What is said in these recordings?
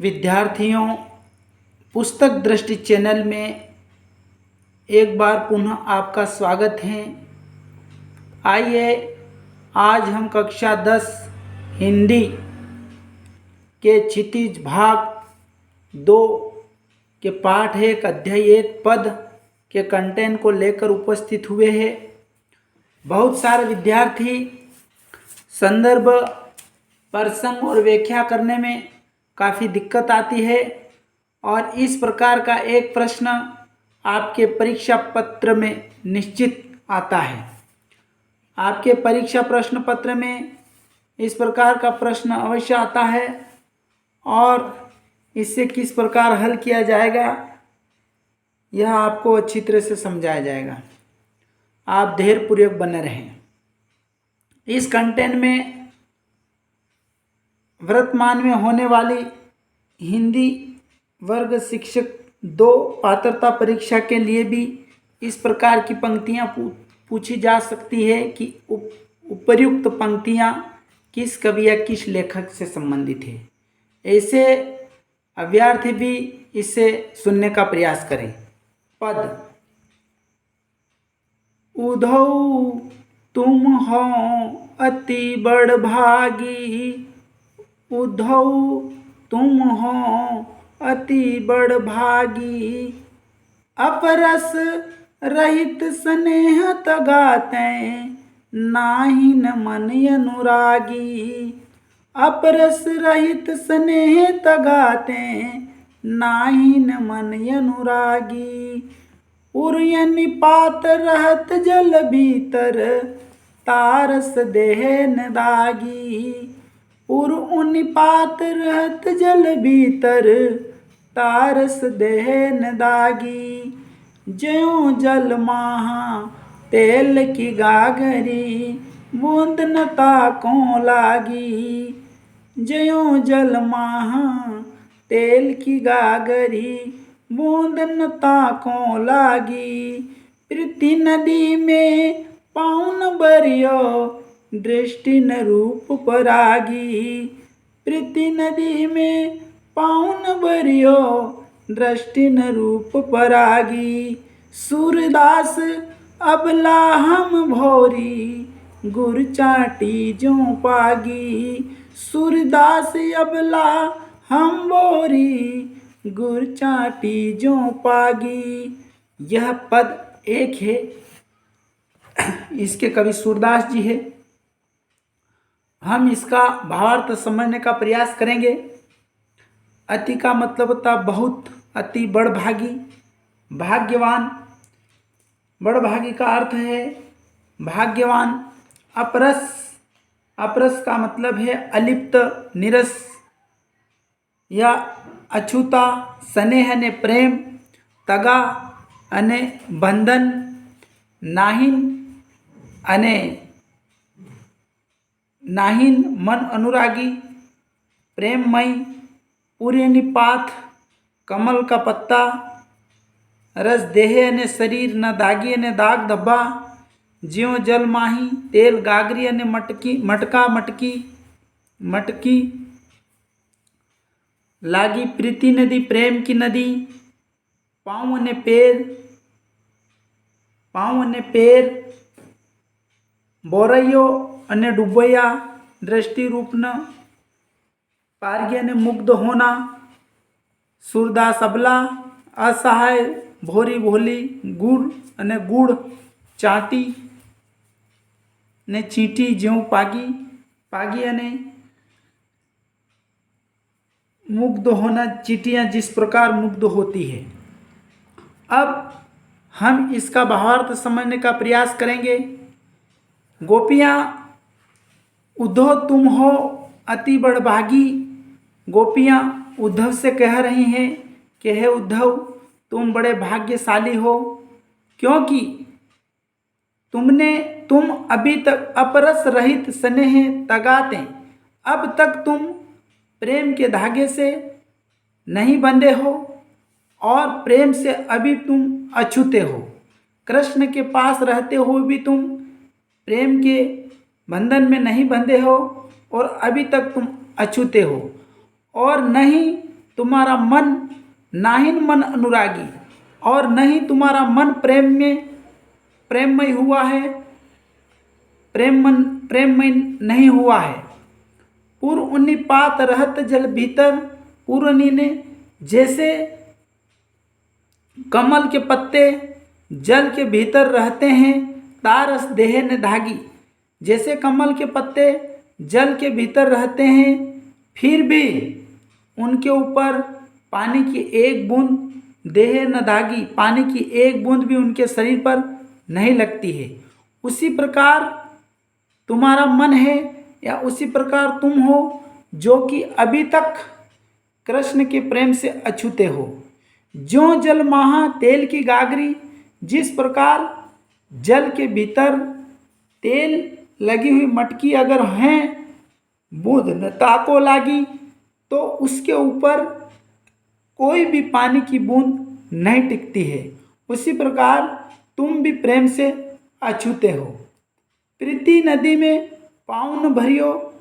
विद्यार्थियों, पुस्तक दृष्टि चैनल में एक बार पुनः आपका स्वागत है। आइए आज हम कक्षा 10 हिंदी के क्षितिज भाग 2 के पाठ 1 अध्याय 1 पद के कंटेंट को लेकर उपस्थित हुए हैं। बहुत सारे विद्यार्थी संदर्भ, प्रसंग और व्याख्या करने में काफ़ी दिक्कत आती है और इस प्रकार का एक प्रश्न आपके परीक्षा पत्र में निश्चित आता है। आपके परीक्षा प्रश्न पत्र में इस प्रकार का प्रश्न अवश्य आता है और इसे किस प्रकार हल किया जाएगा यह आपको अच्छी तरह से समझाया जाएगा। आप धैर्यपूर्वक बने रहें। इस कंटेंट में वर्तमान में होने वाली हिंदी वर्ग शिक्षक 2 पात्रता परीक्षा के लिए भी इस प्रकार की पंक्तियां पूछी जा सकती है कि उपर्युक्त पंक्तियां किस कवि या किस लेखक से संबंधित है। ऐसे अभ्यर्थी भी इसे सुनने का प्रयास करें। पद: उधौ तुम हो अति बड़भागी, उद्धव तुम हो अति बड़भागी, अपरस रहित स्नेह तगाते नाहिन मन अनुरागी, अपरस रहित स्नेह तगाते नाहिन मन अनुरागी, उर्यनि पात रहत जल भीतर तारस देहन दागी, उर उनिपात रहत जल भीतर तारस देहन दागी, ज्यों जल माहा तेल की गागरी बूंद न ताकों लागी, ज्यों जल माहा तेल की गागरी बूंद न ताकों लागी, प्रीति नदी में पाउन बरियो दृष्टि न रूप परागी, प्रीति नदी में पाउन बरियो दृष्टि न रूप परागी, सूरदास अबला हम भोरी गुर चाटी जो पागी, सूरदास अबला हम भोरी गुर चाटी जो पागी। यह पद 1 है। इसके कवि सूरदास जी है। हम इसका भावार्थ समझने का प्रयास करेंगे। अति का मतलब होता है बहुत, अति बड़भागी, भाग्यवान। बड़भागी का अर्थ है भाग्यवान। अपरस, अपरस का मतलब है अलिप्त, निरस या अछूता। स्नेह ने प्रेम, तगा अने बंधन, नाहिन अने नाहिन मन अनुरागी, प्रेममयी, पूर्य निपात कमल का पत्ता, रस देह अने शरीर न दागी अने दाग धब्बा, ज्यों जल माही तेल गागरी अने मटकी मटका मटकी मटकी लागी, प्रीति नदी प्रेम की नदी, पाँव अने पैर, बोरैयो अने डूबैया दृष्टि रूपन, पारगी अने मुग्ध होना, सूरदास अबला असहाय, भोरी भोली, गुड़ अने गुड़, चाटी ने चींटी ज्यों पागी, पागी अने मुग्ध होना, चींटियाँ जिस प्रकार मुग्ध होती है। अब हम इसका भावार्थ समझने का प्रयास करेंगे। गोपियाँ उद्धव तुम हो अति बड़भागी, गोपियाँ उद्धव से कह रही हैं कि हे उद्धव तुम बड़े भाग्यशाली हो, क्योंकि तुम अभी तक अपरस रहित स्नेह तगाते, अब तक तुम प्रेम के धागे से नहीं बंधे हो और प्रेम से अभी तुम अछूते हो। कृष्ण के पास रहते हुए भी तुम प्रेम के बंधन में नहीं बंधे हो और अभी तक तुम अछूते हो, और नहीं तुम्हारा मन नाहिन मन अनुरागी, और न ही तुम्हारा मन प्रेममय हुआ है, प्रेममय नहीं हुआ है। पूर्व उन्नी पात रहत जल भीतर, पूर्वनी ने जैसे कमल के पत्ते जल के भीतर रहते हैं, तारस देह ने धागी, जैसे कमल के पत्ते जल के भीतर रहते हैं, फिर भी उनके ऊपर पानी की एक बूंद देह न धागी, पानी की एक बूंद भी उनके शरीर पर नहीं लगती है। उसी प्रकार तुम्हारा मन है, या उसी प्रकार तुम हो जो कि अभी तक कृष्ण के प्रेम से अछूते हो। ज्यों जल महा तेल की गागरी, जिस प्रकार जल के भीतर तेल लगी हुई मटकी अगर हैं बूंद न ताको लागी, तो उसके ऊपर कोई भी पानी की बूंद नहीं टिकती है। उसी प्रकार तुम भी प्रेम से अछूते हो। प्रीति नदी में पाँव न भरियो,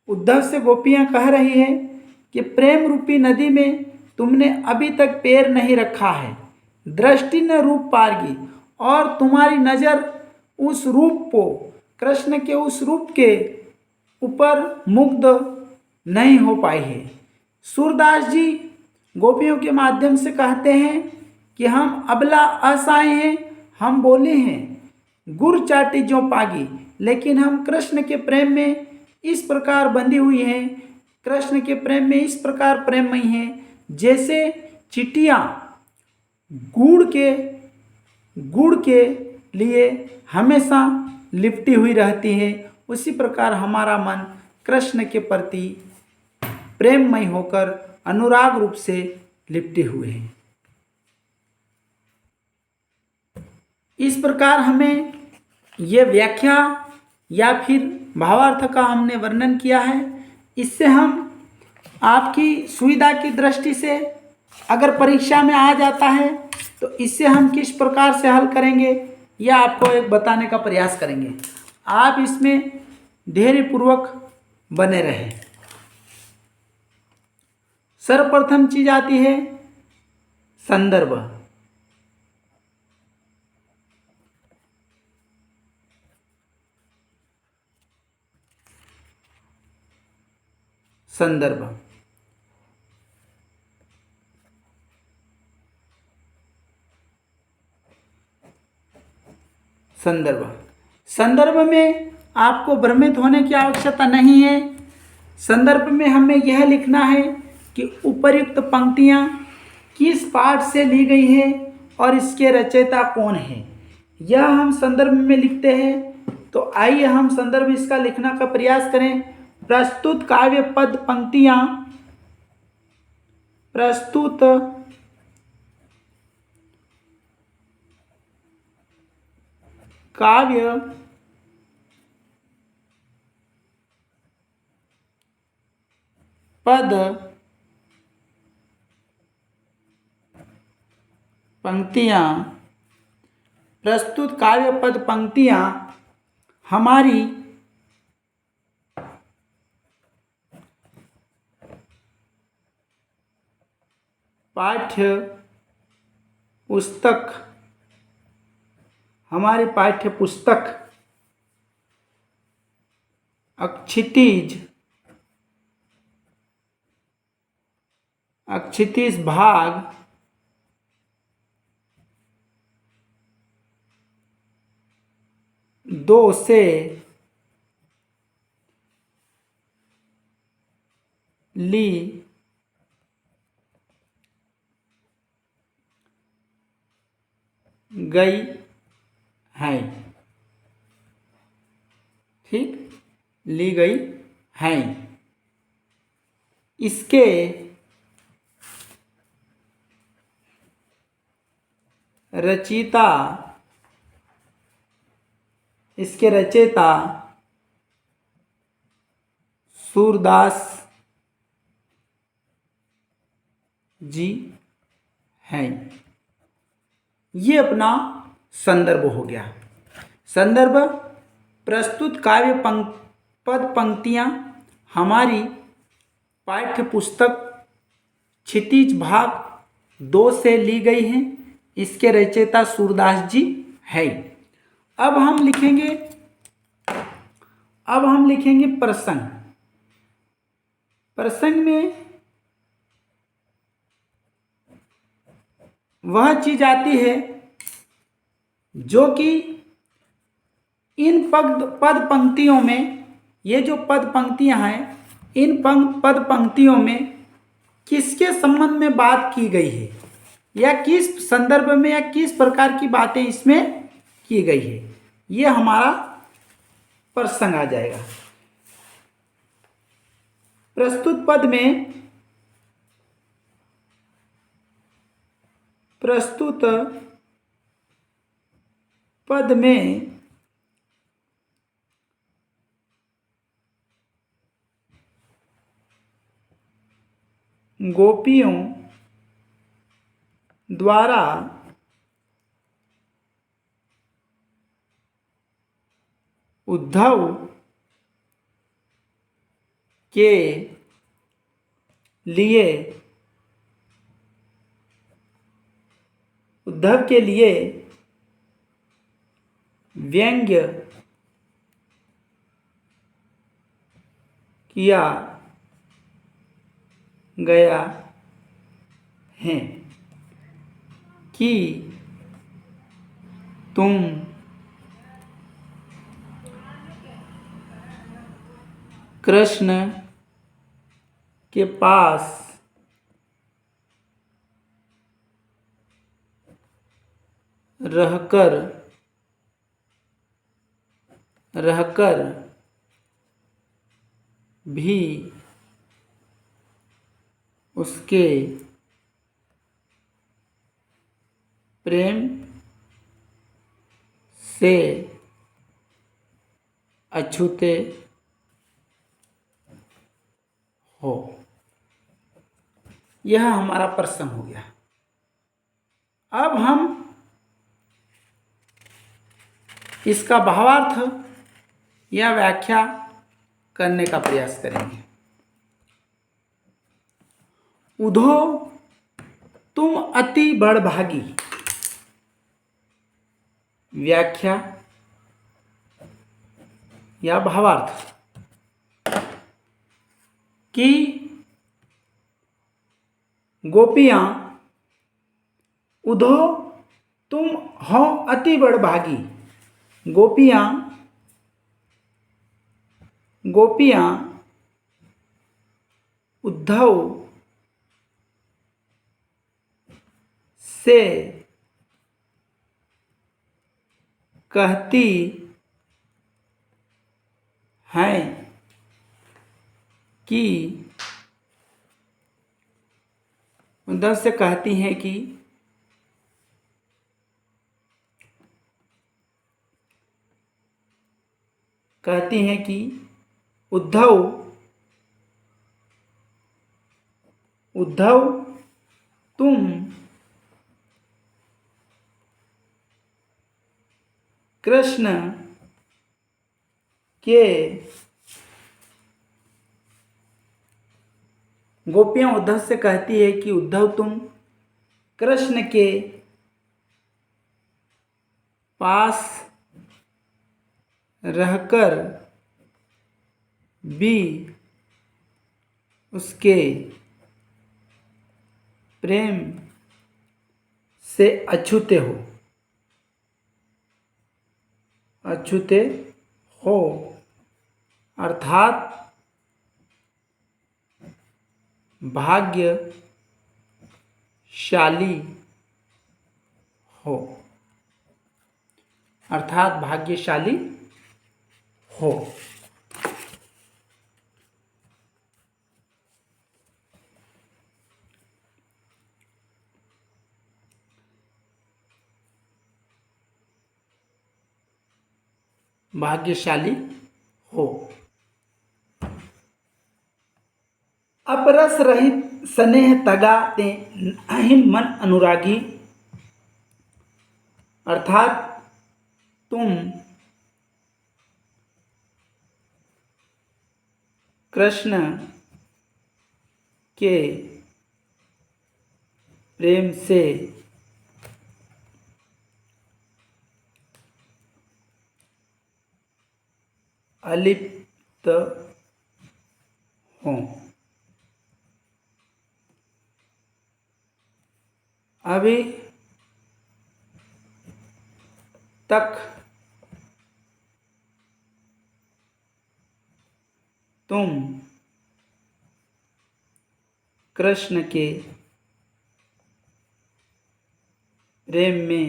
उद्धव से गोपियाँ कह रही है कि प्रेम रूपी नदी में तुमने अभी तक पैर नहीं रखा है। दृष्टि न रूप पारगी, और तुम्हारी नज़र उस रूप को, कृष्ण के उस रूप के ऊपर मुग्ध नहीं हो पाई है। सूरदास जी गोपियों के माध्यम से कहते हैं कि हम अबला असहाय हैं, हम बोले हैं गुर चाटी जो पागी, लेकिन हम कृष्ण के प्रेम में इस प्रकार बंधी हुई हैं, कृष्ण के प्रेम में इस प्रकार प्रेममयी हैं, जैसे चिटियाँ गुड़ के लिए हमेशा लिपटी हुई रहती है। उसी प्रकार हमारा मन कृष्ण के प्रति प्रेममय होकर अनुराग रूप से लिपटे हुए हैं। इस प्रकार हमें ये व्याख्या या फिर भावार्थ का हमने वर्णन किया है। इससे हम आपकी सुविधा की दृष्टि से अगर परीक्षा में आ जाता है तो इससे हम किस प्रकार से हल करेंगे यह आपको एक बताने का प्रयास करेंगे। आप इसमें धैर्यपूर्वक बने रहें। सर्वप्रथम चीज आती है संदर्भ। संदर्भ संदर्भ में आपको भ्रमित होने की आवश्यकता नहीं है। संदर्भ में हमें यह लिखना है कि उपर्युक्त पंक्तियाँ किस पाठ से ली गई है और इसके रचयिता कौन है, यह हम संदर्भ में लिखते हैं। तो आइए हम संदर्भ इसका लिखने का प्रयास करें। प्रस्तुत काव्य पद पंक्तियाँ, प्रस्तुत काव्य पद पंक्तियाँ, प्रस्तुत काव्य पद पंक्तियाँ हमारी पाठ्य पुस्तक अक्षितिज भाग 2 से ली गई है। ठीक, ली गई है। इसके रचयिता सूरदास जी हैं। ये अपना संदर्भ हो गया। संदर्भ प्रस्तुत काव्य पद पंक्तियाँ हमारी पाठ्य पुस्तक क्षितिज भाग 2 से ली गई हैं। इसके रचयिता सूरदास जी है। अब हम लिखेंगे प्रसंग। प्रसंग में वह चीज आती है जो कि इन पद पंक्तियों में, ये जो पद पंक्तियां हैं, इन पद पंक्तियों में किसके संबंध में बात की गई है या किस संदर्भ में या किस प्रकार की बातें इसमें की गई है, ये हमारा प्रसंग आ जाएगा। प्रस्तुत पद में गोपियों द्वारा उद्धव के लिए व्यंग्य किया गया है कि तुम कृष्ण के पास रहकर भी उसके प्रेम से अछूते हो। यह हमारा प्रसंग हो गया। अब हम इसका भावार्थ या व्याख्या करने का प्रयास करेंगे। उधो तुम अति बड़भागी। व्याख्या या भावार्थ कि गोपियां उधो तुम हो अति बड़भागी। गोपियां उद्धव से कहती हैं कि उद्धव तुम कृष्ण के गोपियां उद्धव से कहती है कि उद्धव तुम कृष्ण के पास रहकर भी उसके प्रेम से अछूते हो अर्थात भाग्यशाली हो। भाग्यशाली हो। अपरस रहित स्नेह तगा ते अहिन मन अनुरागी। अर्थात तुम कृष्ण के प्रेम से अलिप्त हों। अभी तक तुम कृष्ण के प्रेम में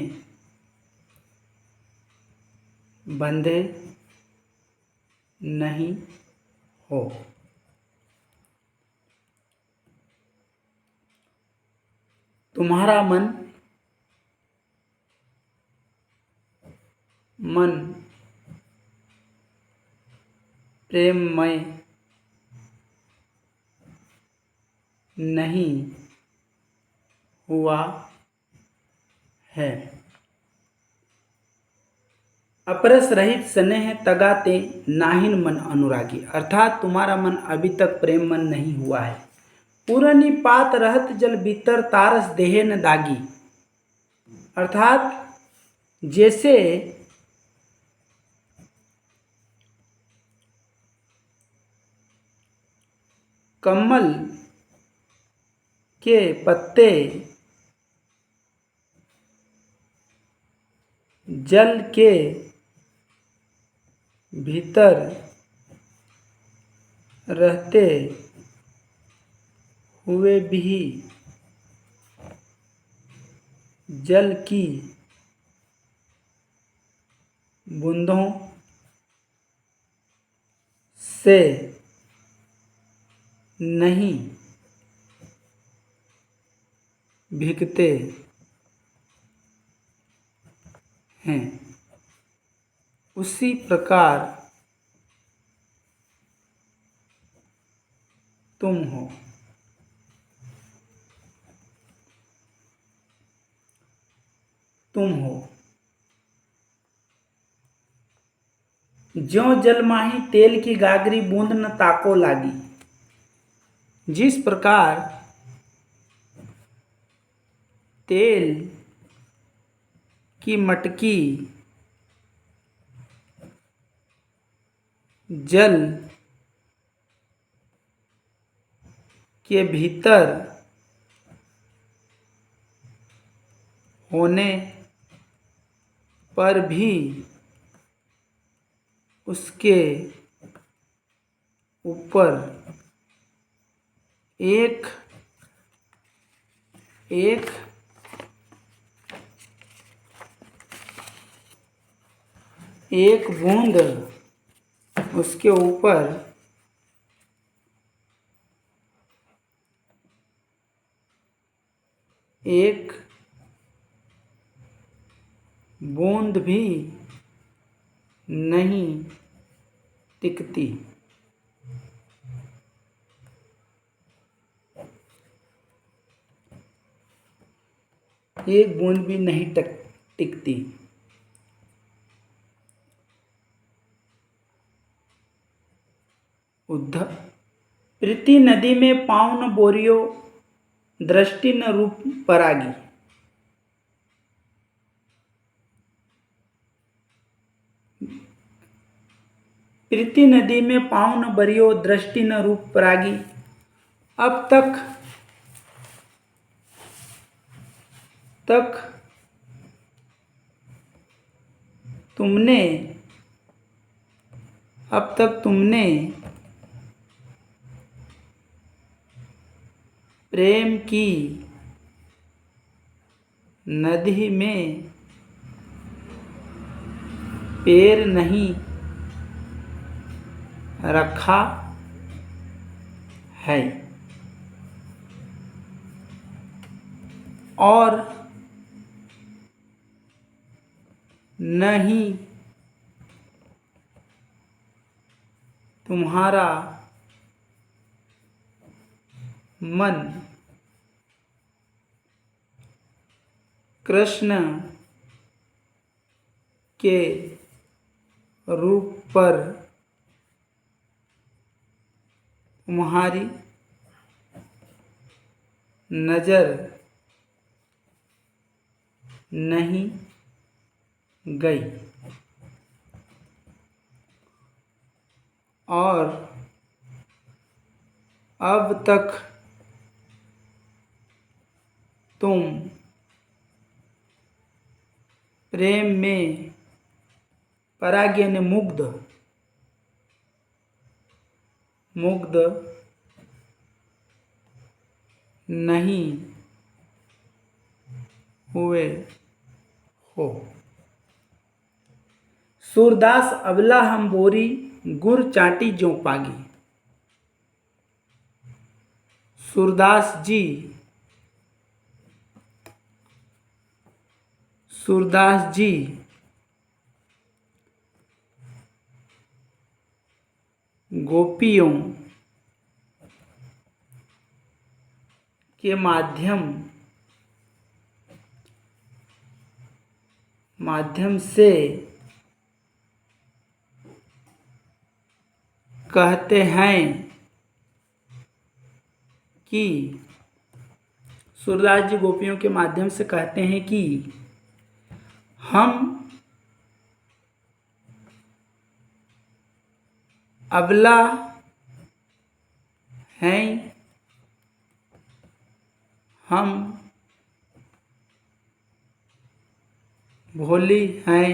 बंधे नहीं हो। तुम्हारा मन प्रेममय नहीं हुआ है। अपरस रहित स्नेह तगाते नाहिन मन अनुरागी, अर्थात तुम्हारा मन अभी तक प्रेम मन नहीं हुआ है। पूरनी पात रहत जल भीतर तारस देहे न दागी, अर्थात जैसे कमल के पत्ते जल के भीतर रहते हुए भी जल की बूंदों से नहीं भीगते हैं, उसी प्रकार तुम हो। तुम हो ज्यों जलमाही तेल की गागरी बूंद न ताको लागी, जिस प्रकार तेल की मटकी जल के भीतर होने पर भी उसके ऊपर एक एक एक बूंद उसके ऊपर एक बूंद भी नहीं टिकती। एक बूंद भी नहीं टिकती। उद्धव, प्रीति नदी में पाँव न बोरियो, दृष्टि न रूप परागी। प्रीति नदी में पाँव न बरियो, दृष्टि न रूप परागी। अब तक तुमने प्रेम की नदी में पैर नहीं रखा है और न ही तुम्हारा मन कृष्ण के रूप पर तुम्हारी नजर नहीं गई और अब तक तुम प्रेम में पराग यानी मुग्ध नहीं हुए हो। सूरदास अबला हम बोरी गुर चाटी ज्यों पागी। सूरदास जी गोपियों के माध्यम से कहते हैं कि सूरदास जी गोपियों के माध्यम से कहते हैं कि हम अबला हैं, हम भोली हैं,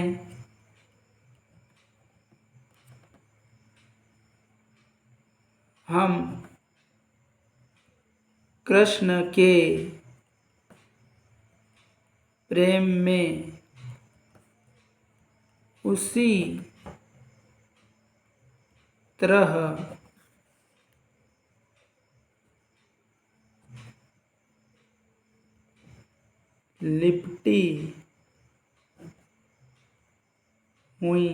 हम कृष्ण के प्रेम में उसी तरह लिपटी हुई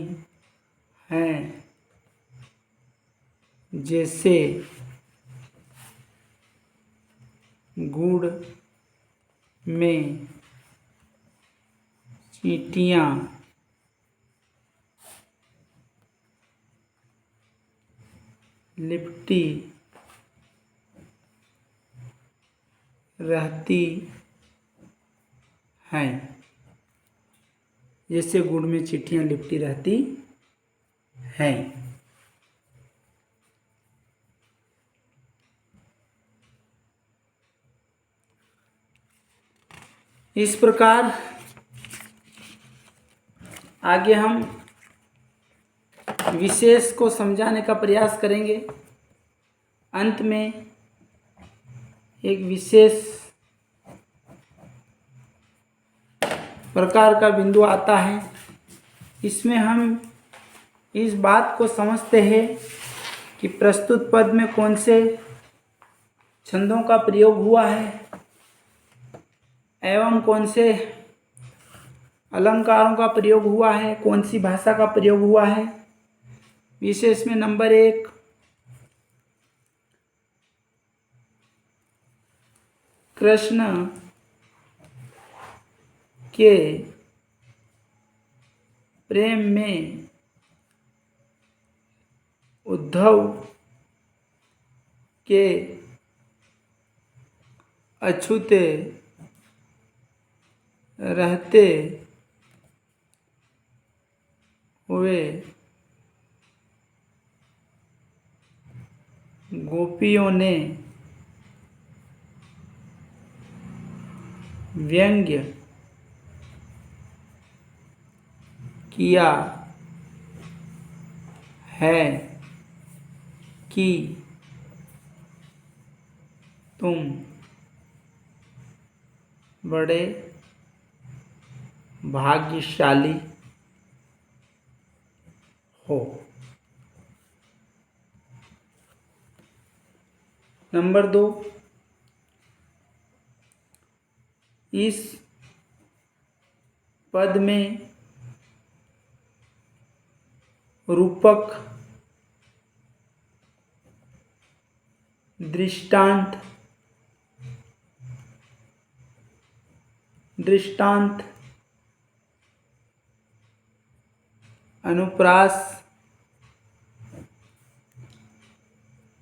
हैं जैसे गुड़ में चींटियाँ लिपटी रहती हैं, जैसे गुड़ में चींटियाँ लिपटी रहती हैं। इस प्रकार आगे हम विशेष को समझाने का प्रयास करेंगे। अंत में एक विशेष प्रकार का बिंदु आता है। इसमें हम इस बात को समझते हैं कि प्रस्तुत पद में कौन से छंदों का प्रयोग हुआ है एवं कौन से अलंकारों का प्रयोग हुआ है, कौन सी भाषा का प्रयोग हुआ है। विशेष में नंबर 1 कृष्ण के प्रेम में उद्धव के अछूते रहते हुए गोपियों ने व्यंग्य किया है कि तुम बड़े भाग्यशाली हो। नंबर 2 इस पद में रूपक दृष्टांत अनुप्रास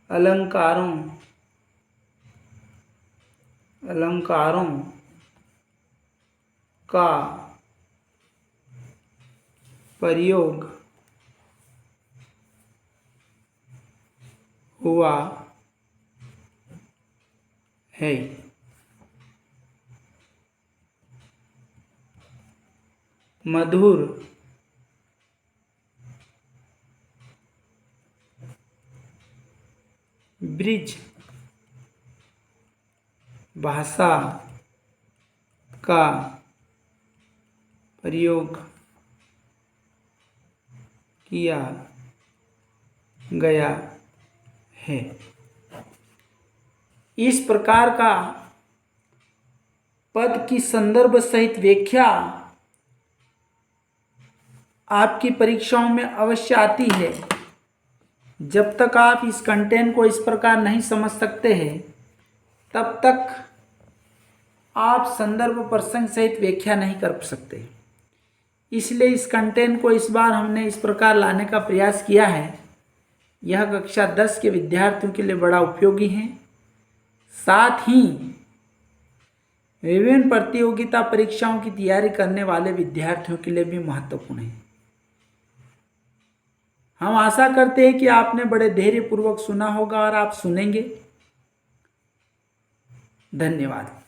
अलंकारों का प्रयोग हुआ है। मधुर ब्रिज भाषा का प्रयोग किया गया है। इस प्रकार का पद की संदर्भ सहित व्याख्या आपकी परीक्षाओं में अवश्य आती है। जब तक आप इस कंटेंट को इस प्रकार नहीं समझ सकते हैं तब तक आप संदर्भ प्रसंग सहित व्याख्या नहीं कर सकते। इसलिए इस कंटेंट को इस बार हमने इस प्रकार लाने का प्रयास किया है। यह कक्षा 10 के विद्यार्थियों के लिए बड़ा उपयोगी है, साथ ही विभिन्न प्रतियोगिता परीक्षाओं की तैयारी करने वाले विद्यार्थियों के लिए भी महत्वपूर्ण है। हम आशा करते हैं कि आपने बड़े धैर्यपूर्वक सुना होगा और आप सुनेंगे। धन्यवाद।